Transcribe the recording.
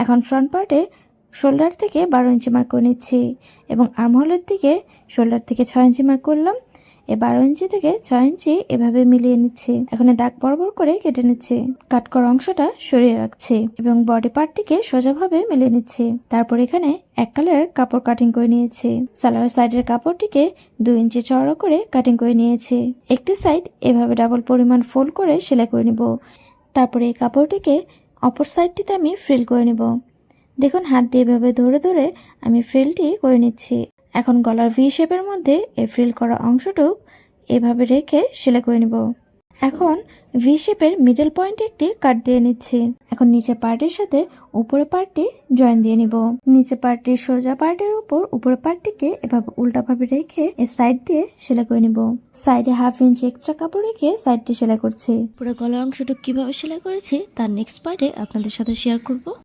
এখন ফ্রন্ট পার্টে শোল্ডার থেকে 12 ইঞ্চি মার্ক করে নিচ্ছি এবং আর্মহোলের দিকে শোল্ডার থেকে 6 ইঞ্চি মার্ক করলাম। 12 ইঞ্চি থেকে 6 ইঞ্চি এভাবে মিলিয়ে নিচ্ছি। এখন দাগ বরাবর করে কেটে নিচ্ছি। কাট করা অংশটা সরিয়ে রাখছি এবং বডি পার্টটিকে সোজাভাবে মিলিয়ে নিচ্ছি। তারপর এখানে এক কালারের কাপড় কাটিং করে নিয়েছি। সালোয়ার সাইডের কাপড়টিকে 2 ইঞ্চি চওড়া করে কাটিং করে নিয়েছি। একটি সাইড এভাবে ডাবল পরিমাণ ফোল্ড করে সেলাই করে নিব। তারপরে এই কাপড়টিকে অপর সাইডটিতে আমি ফ্রিল করে নিব। দেখুন হাত দিয়ে এভাবে ধরে ধরে আমি ফ্রিলটি করে নিচ্ছি। এখন গলার ভি শেপের মধ্যে এই ফ্রিল করা অংশটুক এভাবে রেখে সেলাই করে নিব। এখন ভি শেপের মিডল পয়েন্টে একটি কাট দিয়ে নিচ্ছি। এখন নিচে পার্টের সাথে উপরের পার্টটি জয়েন দিয়ে নিব। নিচে পার্টটির সোজা পার্টের উপর উপরের পার্টটিকে এভাবে উল্টাভাবে রেখে এই সাইড দিয়ে সেলাই করে নিব। সাইডে 1/2 ইঞ্চি এক্সট্রা কাপড় রেখে সাইডটি সেলাই করছি। পুরো গলার অংশটুকু কিভাবে সেলাই করেছি তার নেক্সট পার্টে আপনাদের সাথে শেয়ার করব।